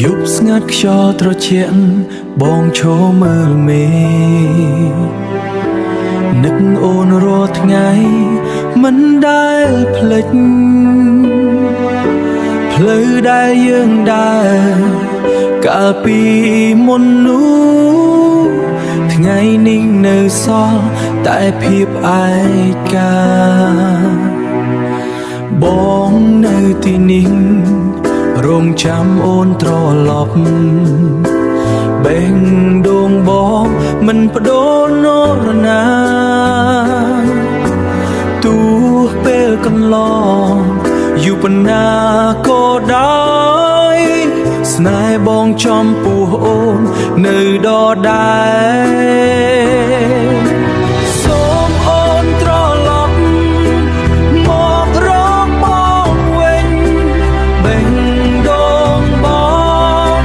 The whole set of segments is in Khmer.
យប់ស្ងាត់ខ្យល់ត្រជាក់បងឈរមើលមេនឹកអូនរាល់ថ្ងៃមិនដែលភ្លេចផ្លូវដែលយើងដើរកាលពីមុននោះថ្ងៃនេះនៅសល់តែភាពឯកាបងនៅទីនេះរងចាំអូនត្រឡប់បេះដូងបងមិនបដូរនរណាទោះពេលកន្លងយូរប៉ុណ្ណាក៏ដោយស្នេហ៍បងចំពោះអូននៅដដែលសូមអូនត្រឡប់មករកបងវិញបេះដូងបង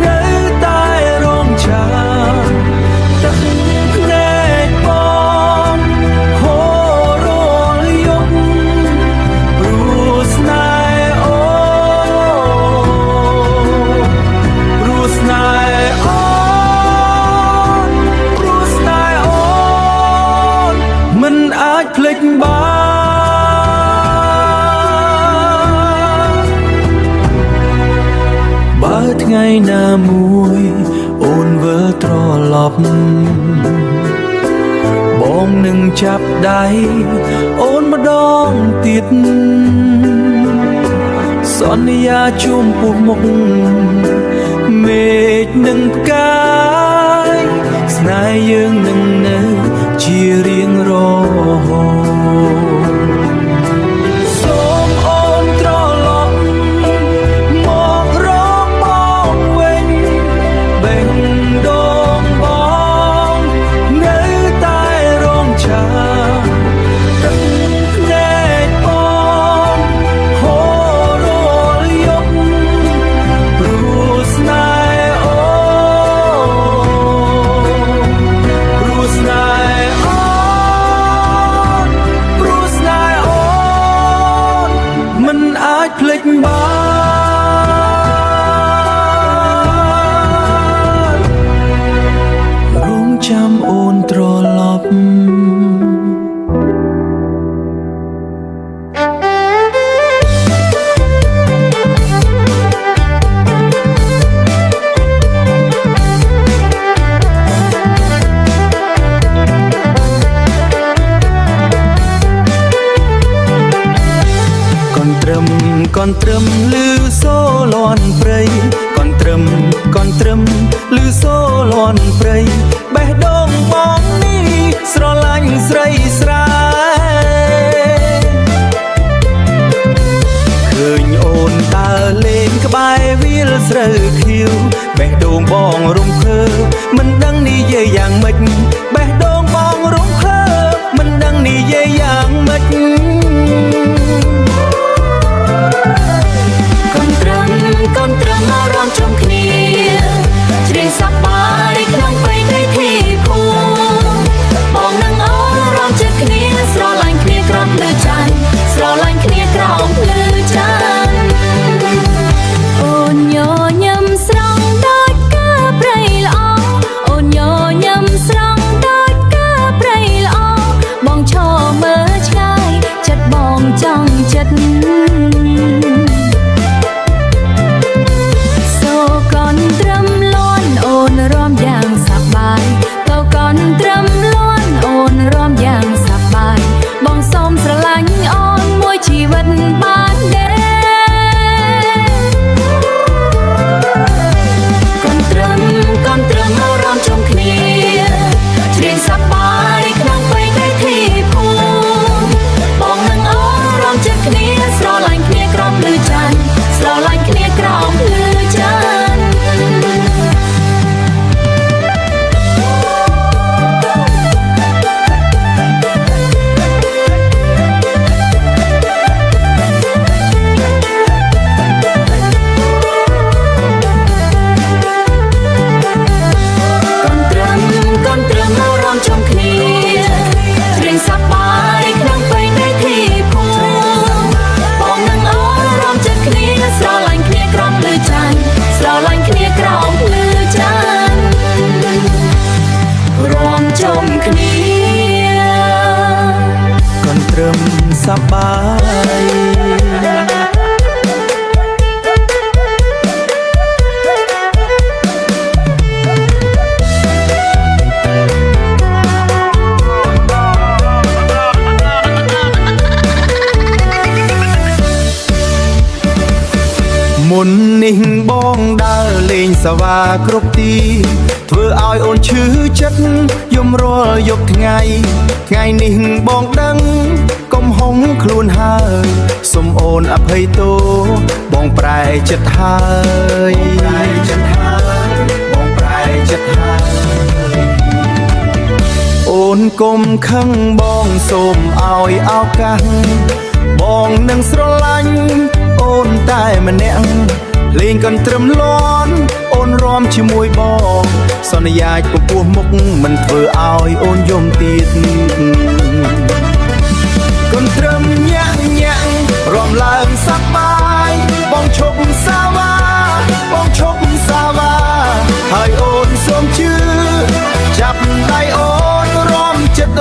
នៅតែរងចាំទឹកភ្នែកបងហូររាល់យប់ព្រោះស្នេហ៍អូនព្រោះស្នេហ៍អូនព្រោះស្នេហ៍អូនមិនអាចភ្លេចបានបើថ្ងៃណាមួយអូនវិលត្រឡប់បងនឹងចាប់ដៃអូនម្ដងទៀតសន្យាជួមពោះមុខមេឃនឹងផ្កាយស្នេហ៍យើងនឹងនៅជារៀងរហូតសូមអូនត្រឡប់មករកបងវិញបេះដូងបងនៅតែរងចាំទឹកភ្នែកបងហូររាល់យប់ព្រោះស្នេហ៍អូព្រោះស្នេហ៍អូព្រោះស្នេហ៍អូមិនអាចភ្លេចបានរងចាំអូនត្រឡប់ កនត្រឹមលឺសូលន់ព្រៃកនត្រឹមលឺសូលន់ព្រៃបេះដូងបងនេះស្រឡាញ់ស្រីស្រាឃើញអូនដើរលេងក្បែរវាលស្រូវខៀវបេះដូងបងរំភើមិនដឹងនិយាយយ៉ាងម៉េចបេះដូងបងរំភើមិនដឹងនិយាយយ៉ាងម៉េចកូនត្រឹមអារម្មណ៍ជុំគ្នាច្រៀងសប្បាយក្នុងបេតិធីភូមិបងនឹងអូនរំចិត្តគ្នាស្រឡាញ់គ្នាក្រោមភ្លឺច័ន្ទស្រឡាញ់គ្នាក្រោមភ្លឺច័ន្ទអូនញញឹមស្រង់ដូចកាព្រៃល្អអូនញញឹមស្រង់ដូចកាព្រៃល្អបងឈរមើលឆ្ងាយចិត្តបងចង់ចិត្តកូនត្រឹមលាន់អូនរំយ៉ាងសប្បាយកូនត្រឹមលាន់អូនរំយ៉ាងសប្បាយបងសូមស្រឡាញ់អូនមួយជីវិតបានទេកូនត្រឹមអារម្មណ៍ជុំគ្នាច្រៀងសប្បាយក្នុងបេតិធីភូមិបងនឹងអូនរំចិត្តគ្នាស្រឡាញ់គ្នាក្រោមភ្លឺច័ន្ទស្រឡាញ់គ្នាក្រោមភ្លឺច័ន្ទសប្បាយមុននេះបងដើរលេងសវាគ្រប់ទីធ្វើឲ្យអូនឈឺចិត្តយំរាល់យប់ថ្ងៃនេះបងដឹងកំហុងខ្លួនហើយសូមអូនអភ័យទោបងប្រែចិត្តហើយអូនកុំខឹងបងសូមឲ្យឱកាសបងនឹងស្រឡាញ់អូនតែម្នាក់លេងកន្ត្រឹមលាន់អូនរំជាមួយបងសន្យាចំពោះមុខមិនធ្វើឲ្យអូនយំទៀតកន្ត្រឹមញាក់រំឡើងសប្បាយបងឈប់សាវ៉ាហើយអូនសូមជឿចាប់ដៃអូនរំចិត្ត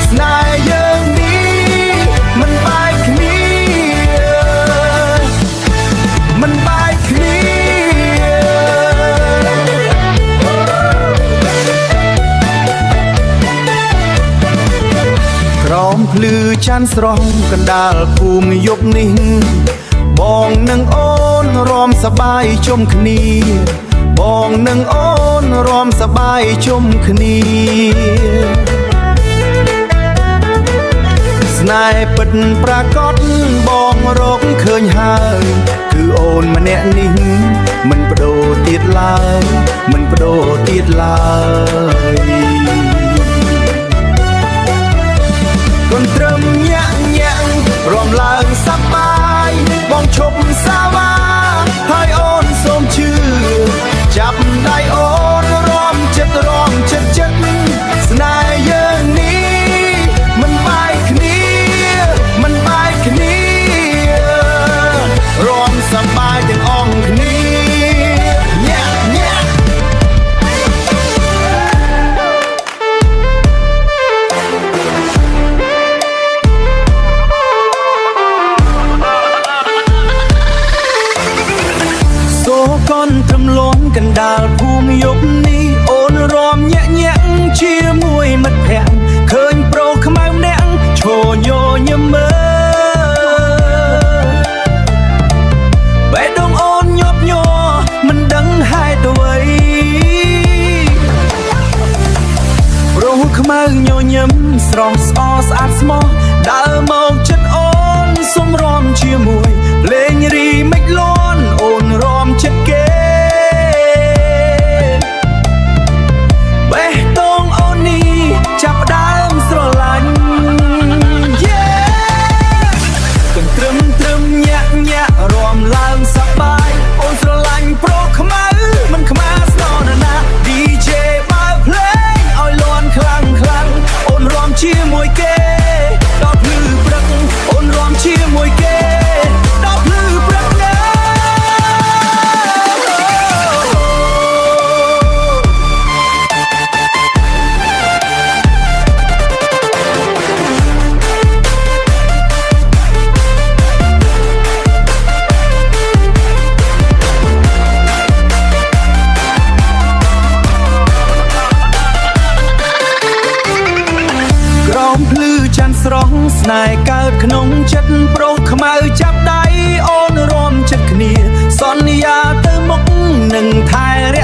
ស្នេហ៍យើងនេះមិនបែកគ្នាក្រោមភ្លឺច័ន្ទស្រស់កណ្ដាលភូមិយប់នេះបងនិងអូនរំសប្បាយជុំគ្នាបងនិងអូនរំសប្បាយជុំគ្នាស្នេហ៍ពិតប្រាកដបងរកឃើញហើយគឺអូនម្នាក់នេះមិនបដូរទៀតឡើយកូនត្រឹមញាក់រំឡើងសប្បាយបងឈប់សាវ៉ាហើយអូនសូមជឿចាប់ដៃអូនរំចិត្តស្នេហ៍យើងនេះមិនបែកគ្នារំសប្បាយទាំងអស់គ្នាញាក់កូនត្រឹមលាន់កណ្ដាលភូមិយប់នេះអូនរំញាក់ជាមួយមិត្តភក្តិឃើញប្រុសខ្មៅម្នាក់ឈរញញឹមមើល ស្នេហ៍កើតក្នុងចិត្តប្រុសខ្មៅចាប់ដៃអូនរួមចិត្តគ្នាសន្យាទៅមុខនឹងថែរ